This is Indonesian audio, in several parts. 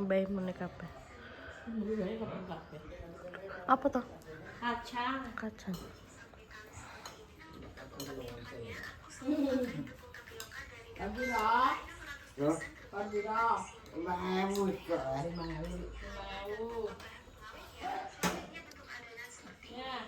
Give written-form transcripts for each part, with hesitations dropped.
Mbah mene kabeh. Mbah kapan kabeh. Apa toh? Kacang. Kacang. Kabiro. Ya, Kabiro. mau kok. Mau. Ya.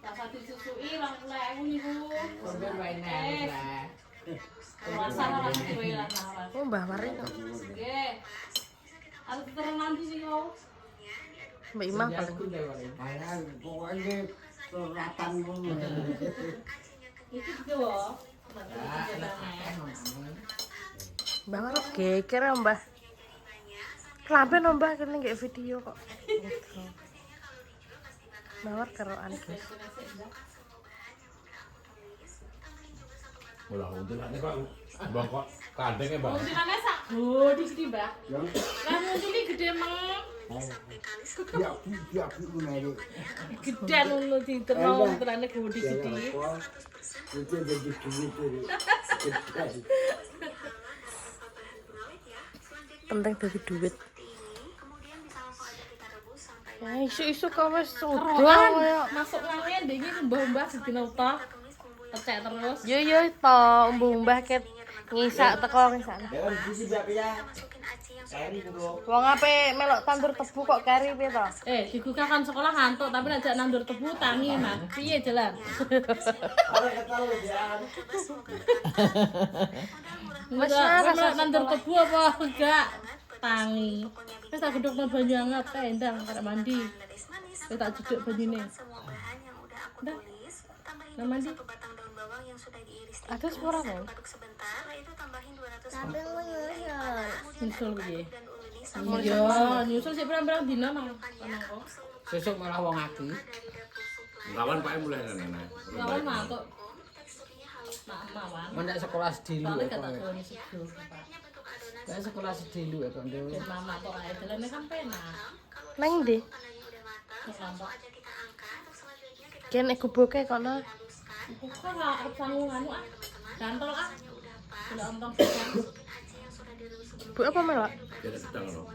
Tak disusui 20.000 niku. Sampai wae nek lah. Masalah lagi kowe lah nawas. Oh, Mbah Mari kok. Nggih. Aku terus nanti sih kau. Mbak Imah paling. Bayar pokoknya suratan ngono. Iki tuh. Mbah Mari geger ya, Mbah. Kelamben Mbah kene nggak video kok. Gitu. Mbah Mari kerokan, guys. Bola untulannya kok bongkok kandengnya bang. Untunannya sak gede Mbak. Ya, Lah untune gede meng. ya menarik. Gede ngono diterno untunane gede-gede. Itu jadi duit. Penting dadi duit. Ya isu-isu kok wis udah kaya Masuk nangin iki mbah-mbah sedina uta. Pecek terus. yo to mbah ket ngisak teko ngisak. Wong ape melok tandur tebu kok kari piye to? Diguga kan sekolah ngantuk tapi nek jak nandur tebu tangi Mas. Piye jalan? Mas Enggak, nandur tebu apa enggak? Tangi. Wis tak gedhokno banyu anget endang karek mandi. Wis tak jeduk banyune. Udah. Nah mandi. Ada sepura mau. Nyusul piye? Iya, nyusul sik pirang-pirang dina nang kono. Sesuk malah wong aki. Kawan Pak mulai nenek. Lawan mantuk. Mawan. Menek sekolah sedilu Soalnya kok. kata koni sedo. Nek sekolah sedilu kok ndek. Ben mama tok ae dalane kan penak. Nang ndi? Kelompok. Kene kubuke kono. Kok ora sanggung anu ah. Gantol ah. Sudah ontong sedang. Bu apa melok? Jadi sedang loh.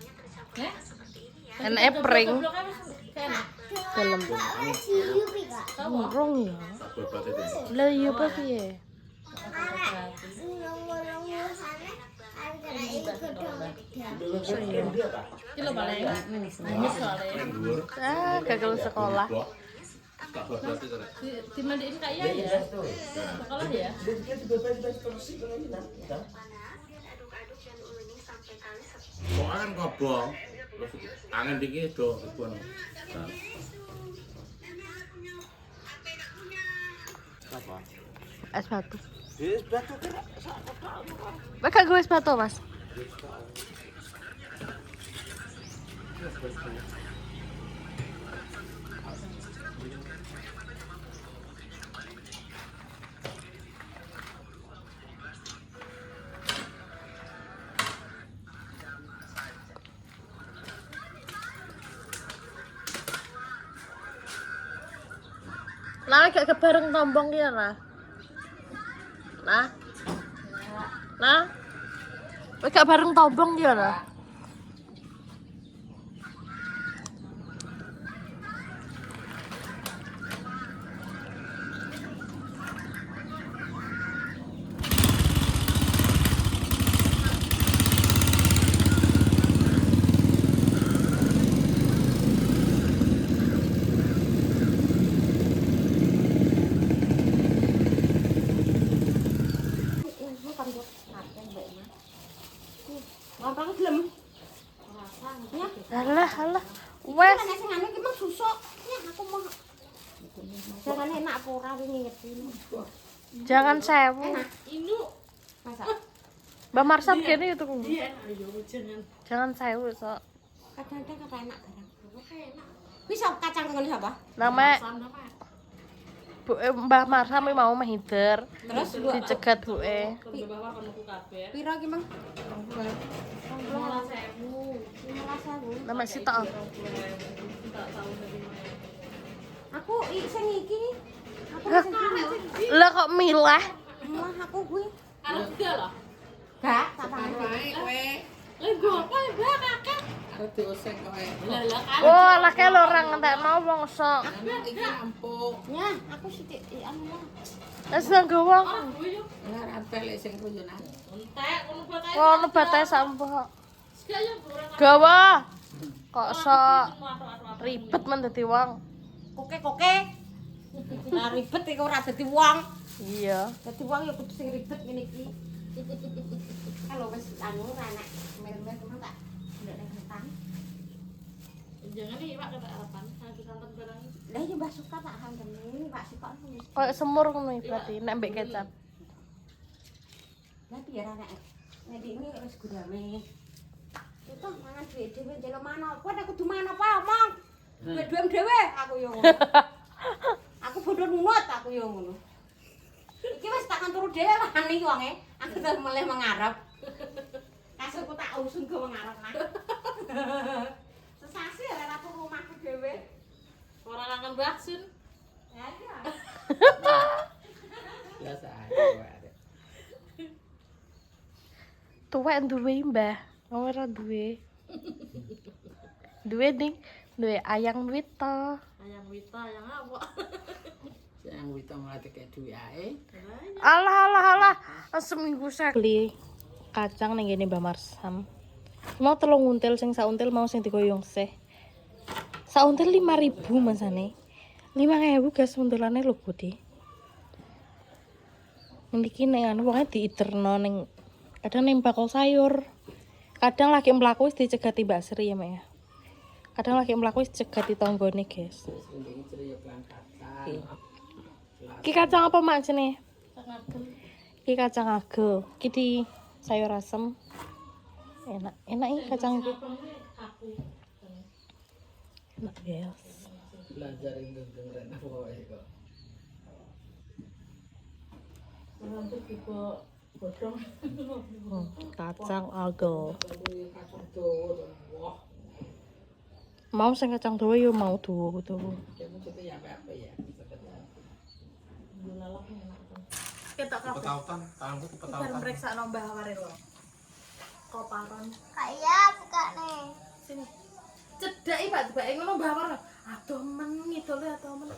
Enake pring. Gobloknya wis enak. Dalam. Tahu? Urung ya. Sabul batet ini. Lah iya apa piye? Iki lho paling. Nangis soalnya. Yang dhuwur. Ah, gagal sekolah. Sabul batet itu. Dimandiin Kak Iya ya? Sekolah ya? Kok kan kobong. Angin dingin do ribuan. Apa? Es batu. Wis batu kira. Bakal gue es batu, Mas. Nah, gak kebareng tombong ya, lah. Nah. Wis gak bareng tombong ya, lah. Gampang gelem. Alah. Wes. Nek sing anu iki mah susuk. Ya aku mau. Jangan enak apa ora wingi ngerti. Jangan sewu. Ini Masa Mbak Marsat kene itu. iya, ayo jangan. Jangan sewu, sok. kadang-kadang kata enak barang. Bisa kacang ngono apa? Nama Sama apa? Mbah Marsam mau mahider. Terus gua Dicegat buke. Ke bawah kono ku kabeh. piro iki, Mang? 15.000. 15.000. Nama sitok. Tak tahu dari mana. Aku sing iki. Aku Hah? sing iki. Lah kok milah? Mah aku kuwi. Arep dia loh. Gak, tak tahu. Gue apa ya kakek? Arep dioseng kowe. Lah lah kan. Oh, anaknya lo orang ngentekno wong sok. Anak iki empuk. Ya, aku sithik anu lah. Wis nang gawang. Boyo. Ora rampel lek sing kuyonan. Entek ngono buat ae. Ngono batae sampah. Sekali yo orang. Gawa. Kok sok ribet men dadi wong. Koke. Lah ribet iku ora dadi wong. Iya. Dadi wong ya kudu sing ribet ngene iki. Kalau wis anu anak mel-mel temen tak ndak nek ngetan. Jangan nih Pak kata harapan. Aku sampean barang. Lah ya Mbak suka tak handemi, Mbak suka wis. Kayak semur ngono iki berarti nek mbek kecap. Lah biar anak nek ini wis gurame. Itu mangan duit dhewe njaluk mana? Kowe nek kudu mana apa omong. Duit dhewe aku yo ngono. Aku bodoh nunut aku yo ngono. Iki wis takkan turu dhewe wani wonge. Aku terus meleh mengarep. Kasurku tak usun ke mengarep nah. Sesasi ora turu rumahku dhewe. Orang akan baksun. Ya iya. Biasa ae kowe. Tuwek duwe Mbah. Ora duwe. Duwe ding, duwe ayang duit to. Ayang Wita, ayang apa? Sing wito malah tekek duwe ae. Alah. Seminggu sekali kacang ning ngene Mbah Marsam. Mau telung until sing sak until mau sing digoyong seh. Sak until 5.000 masane. 5.000 gas untilane lho Budi. Niki ning anu pokoke diiterno ning kadang ning bakul sayur. Kadang lagi mlaku wis dicegati Mbak Sri ya, Mak ya. Kadang lagi mlaku wis cegati tanggane, guys. Wis ndek ceria pelan kacang. Iki kacang apa Mak jenenge? Ngagel. Iki kacang agel. Iki di sayur asem. Enak ini kacang iki. Aku. Enak, guys. Belajar indung rene kowe kok. Untuk tipe bodong. Kacang agel. Kacang dawa wah. Mau sing kacang dawa yo mau dawa. Kamu cuti ya apa ya? Bulalak enak. Ketok kabeh. Petautan, tanganku Bar petautan. mriksa Mbah Waris. Koparon. Kayak buka nih. Sini. Cedhaki Pak dibake ngono Mbah Waris. Aduh men ngidole aduh men.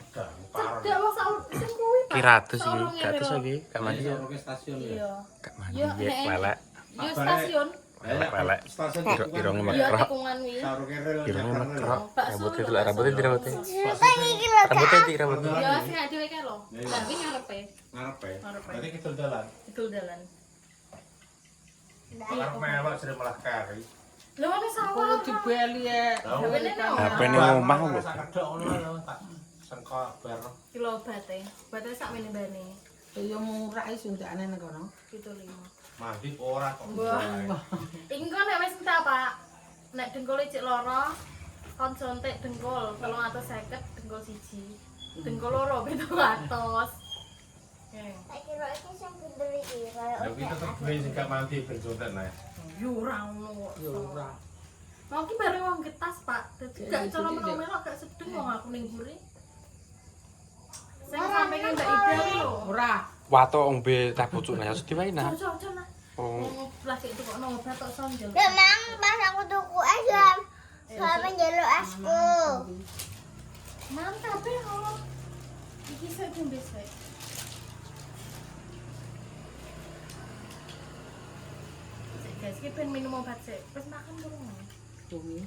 Cedhak wong sak sing kuwi Pak. Kiratus iki, kiratus lagi. Kak Mandi ya. Ke stasiun ya. Iya. Kak Mandi Yo, ya, nek- lelek. Yo stasiun. Lelek. Stasiun Irunge Yo mekrok. tikungan wi. Irunge mekrok. Bakso Rambutnya lho, delok rambutnya di rambutnya. Iya. Rambutnya di rambutnya. Yo sing dhewe kae lho. Tapi ngarepe Ngarepe. Ngarepe. Berarti kita jalan. itu dalan. Malah mewah sering malah kari. Lho ana Kulo sawah. dibeli ya. Dawene no. HP ning omah lho. Sak kedok ngono lho tak sengko bar. Kilo bate. Bate sak meneh-meneh. Ya murah iki sundakane nang kono. 75. Mandi ora kok. Wah. Engko nek wis entek Pak. Nek dengkule cek loro, kon sontek dengkul 350 dengkul siji. Dengkul loro 700. Tak kira iki sing bener iki kaya Ya kita terbeli sing gak mandi ben sunten ae. Yo ora ngono. Ya ora. Mau ki bareng wong getas, Pak. Dadi gak cara melok-melok gak sedeng wong aku ning mburi. Sing sampinge Mbak Ida ki lho. Ora. Wato ombe teh pucuk nah sedhi wae nah. Ojo nah. Oh. Plastik itu kok obat tok sonjol. Memang pas aku tuku es kan. Soalnya njaluk esku. Mantap ya kalau iki sik jembe sik. Sik guys, iki ben minum obat sik. Wis makan durung? Bumi.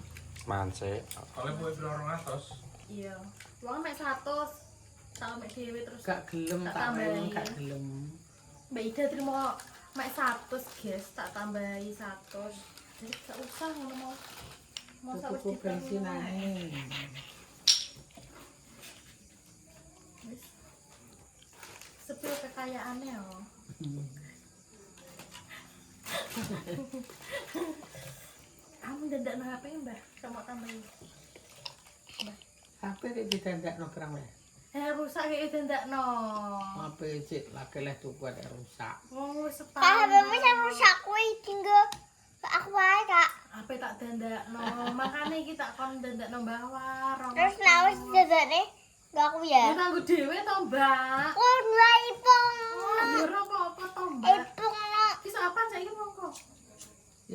Manse. Oleh kowe piro 200. Iya. Wong mek 100. Tak mek dhewe terus. Gak gelem Tak tak tambahi. gak gelem. Mbak Ida terima mek 100 guys, tak tambahi 100. Jadi gak usah ngono mau. Mau sak wis Tuku bensin ae. Wis. Sepil kekayaannya yo. Kamu dadak nang HP Mbah, kamu tambahin. HP iki didandakno kerang wae. Rusak kayak dandakno. HP cek lagi leh tuku ada rusak. Oh, Kak separuh. HP-mu sing rusak kuwi tinggal aku wae Kak. HP tak dandakno. Makane iki tak kon dandakno Mbah Warong. Terus nek wis dadane gak aku Ya ya. kanggo dhewe to, Mbak. Oh, dua ipung. Ya ora apa-apa to, Mbak. Ipung no. Wis apa saiki mongko?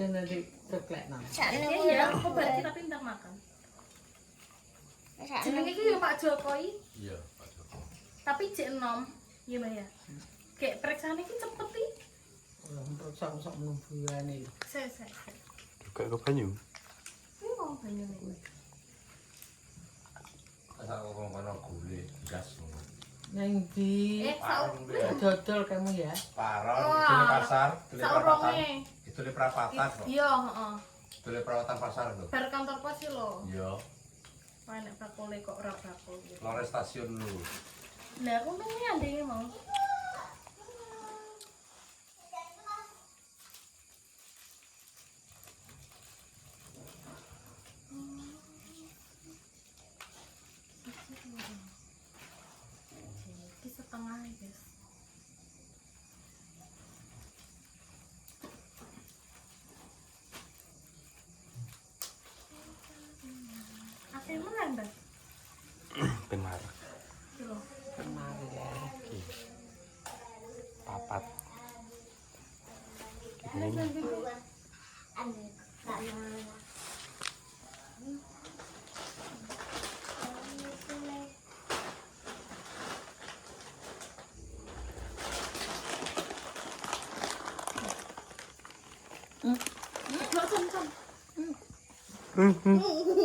Ya nanti ceklek nang. Iya, aku berarti tapi ntar makan. Jenenge iki yo Pak Jokowi, Iya, Pak Joko. tapi jek enom. Iya, Mbak ya. Kayak periksaan iki cepet iki. Lah untuk sak menungguane. Sek. Juga ke banyu. Ini mau banyune kuwi. Asal ngomong kono gule gas. Nang di dodol kamu ya. Parah, Wah. itu di pasar, itu di perapatan. Saurunge. Itu di perapatan kok. Iya, heeh. Itu di perawatan pasar tuh. Bar kantor pos iki lho. Iya, Enak bakule kok ora bakul. lore stasiun lu. Lah aku pengen ndenge mau. Ini setengah ya, guys. Apa yang mana, Mbak? Ben marah. Iki lho. Kemari ya. Papat. Ini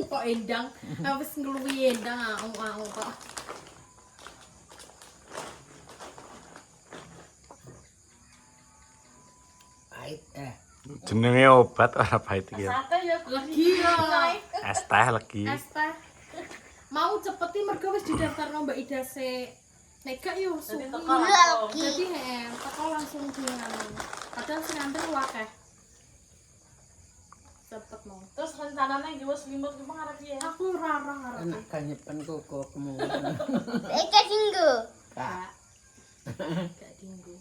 Kok endang, habis ngeluwi endang kok. Pahit jenenge obat ora pahit iki. Sate ya lagi ya. Es teh lagi. Es teh. Mau cepeti mergo wis didaftarno Mbak Ida se. Nek gak yo suwi. Jadi teko langsung dengan. Padahal sing antri akeh. Cepet mau. Terus rencananya gue selimut gue ngarep ya. Aku rarang arep. enak kanyepen koko kemu. Eka dinggo. Kak. Gak dinggo.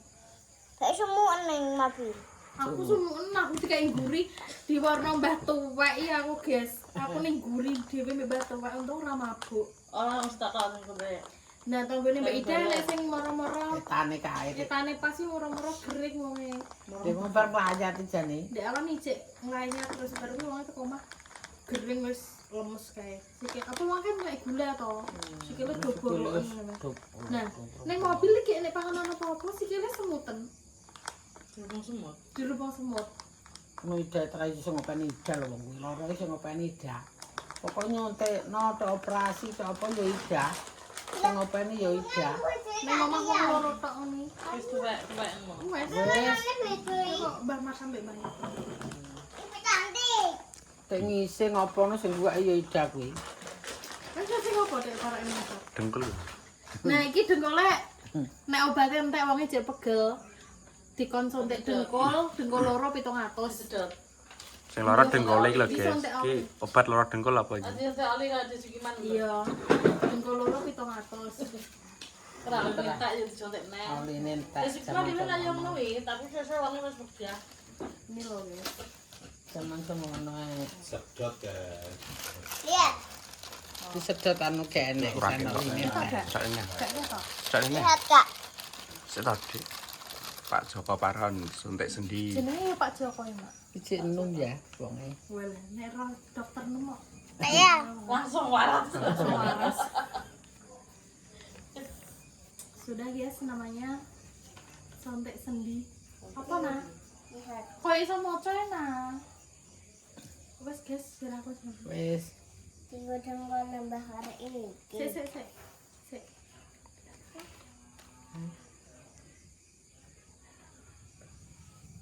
Kayak semua neng mobil. Aku sumun aku dikai guri di warna Mbah Tuwek iki aku, guys. Aku ning guri dhewe mbek Mbah Tuwek untung ora mabuk. Orang harus tak tahu gue. Nah, tanggone Mbak Ida nek sing moro-moro Tane kae. etane pas iki moro-moro gering wonge. Dia mau berpelajat jane. Ndek awan ijek nglaynya terus baru wonge teko omah gering wis lemes kae. Sikil apa wong kan nek gula to. Sikile doboloken ngono. Nah, ning mobil iki nek panganan apa-apa sikile semuten. Ngomong semua. Dirubang semut. No ida tra iso ngopeni ida lho wong loro iso ngopeni ida. Pokoknya entekno tok operasi tok apa ya ida. Sing ngopeni ya ida. Ning omah wong loro tok ngene. Wis tuwek mau. Wes. Wes Kok Mbah Mas sampe Mbah. tek ngisi ngopono sing buake ya ida kuwi. Wes sing opo dek para ini. Dengkul. Nah, iki dengkole nek obate entek wonge jek pegel. Dikon suntik dengkul loro 700. Sedot. Sing lara dengkul iki lho, guys. Iki obat lara dengkul apa iki? Nanti saya ali nggak ada segiman. Iya. Dengkul loro 700. Terang minta ya dicontek nek. Aline entek. Ya sekitar dia nggak yang menuhi, tapi saya wangi mas bekerja. Ini lho, guys. Zaman semono ae. Sedot guys. Lihat. Disedot anu gak enek Ora sana ketok. ini. Saknya. Kayaknya kok. Saknya. Lihat kak. Sik tadi. Pak Joko Paron suntik sendi. Jenenge Pak Joko ya, Mak. Iki enum ya wonge. Well, nek roh dokter nemu Saya. Langsung waras. waras. Sudah guys, namanya suntik sendi. Apa nah? Lihat. Kok iso moco nah? Wes guys, kira aku sama. Wis Tiga dengkol nambah hari ini. Sik.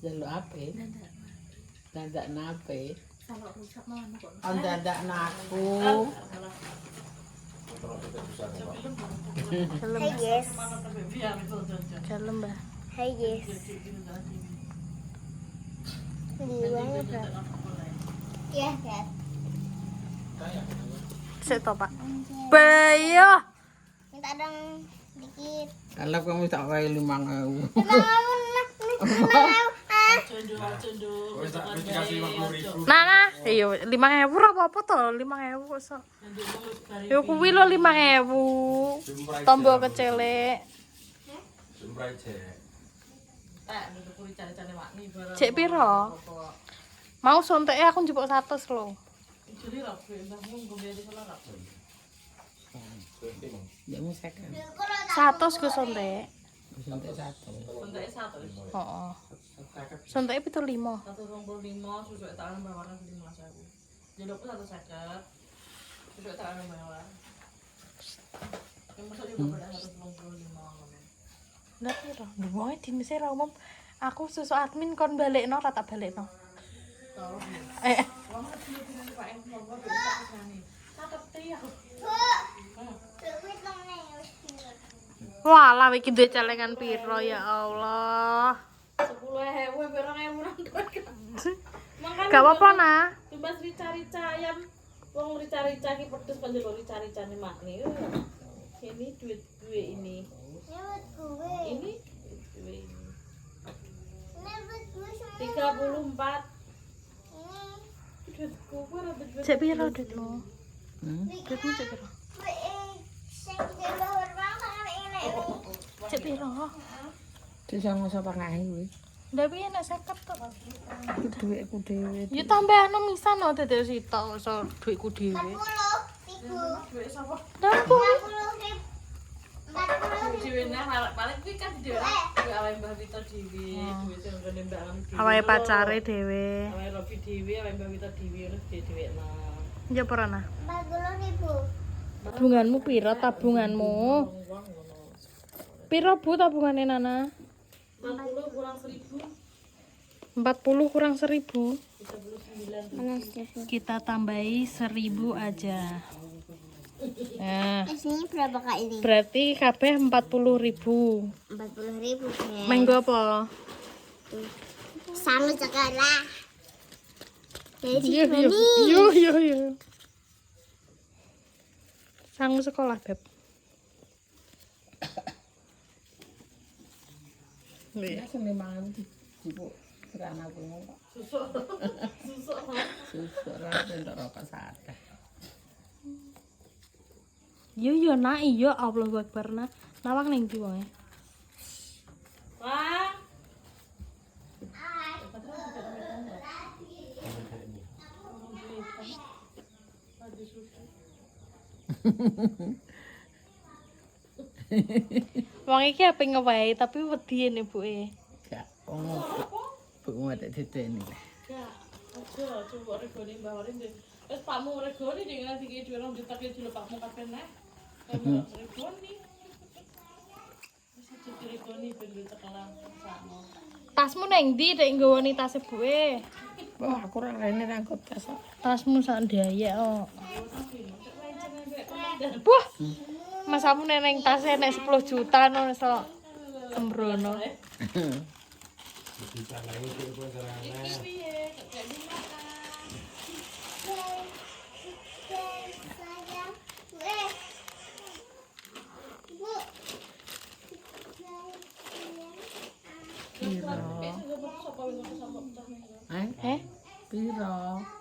jaluk ape? Dadak nape? Kalau rusak malah kok. On dadak naku. Hai guys. Dalam, Mbak. Hai guys. Gimana berapa? Iya kan. Sik to, Pak. Bayo. Minta dong dikit. Kalau kamu tak wae 5.000. Nah, iya 5.000 apa to? 5.000 kok. Yo kuwi lho 5.000. Tombol kecele. Sumprai cek. Tak, udah kuri cari-cari makni bareng. Cek piro? Mau sonteknya aku njupuk 100 lho. Jadi rapi, mbahmu ngombe di sana rapi. Ya mau second. 100 ku sontek. Sampai satu. Untuk satu. Heeh. Sonteknya 75. 125 susu tak ada bawaran 5.000. Jadi aku 150. Susu tak ada bawaran. Yang masuk juga pada 125. Lah piro? Duwe dinese ra umum. Aku susu admin kon balekno ra tak balekno. Kamu harus dulu Pak yang ngomong di sana. Takut dia. Walah iki duwe celengan piro ya Allah. 10.000 2.000 nang Makanya Gak apa-apa nah. tumbas rica-rica ayam. Wong rica-rica ki pedes panjenengan rica-ricane makne. Ini duit ini. Ini duit ini. 34. Duitku ora duit. Cek piro duitmu? Duitmu cek piro? Cek piro? Bisa ngosok pakai kuwi. Ndak piye nek 50 tok. Iki dhuwitku dhewe. Ya tambah anu misan no dadi sitok iso duitku dhewe. Duit sapa? Dampu. Dhewe nah paling kuwi kan dhewe. Kuwi awake Mbah Vito dhewe, duit sing ngene Mbak Ami dhewe. Awake pacare dhewe. Awake Robi dhewe, awake Mbah Vito dhewe ngono dhewe nah. Ya ora nah. Tabunganmu piro tabunganmu? Piro Bu tabungane Nana? 40 kurang 1.000. 40 kurang 1.000. 39. Kita tambahi 1.000 aja. Nah, Aslinya berapa kak ini? berarti kabeh 40.000. 40.000 ya. Menggo apa? Sama sekolah. Jadi Yo yo. Sang sekolah, Beb. Ya sing 5.000 dipuk kerana aku ngono. Susuk Susuk ra entuk rokok sadar. Yo nak iya Allahu Akbar nah. Nawang ning ndi wae. Wah. Wong iki ape ngewae tapi wedi ne buke. Gak ono. Bu ada diteni. Ya, aja coba regone Mbah Warin. Wis pakmu regone dengan iki dhewe rong juta ki pakmu kabeh neh. Regone. Wis aja regone ben tekelan sakno. Tasmu neng ndi nek nggowoni tas buke? Wah, aku ora rene rangkut tas. Tasmu sak ndaya kok. Wah. Masamu neneng tas nek 10 juta no iso sembrono. Piro? Eh? Piro?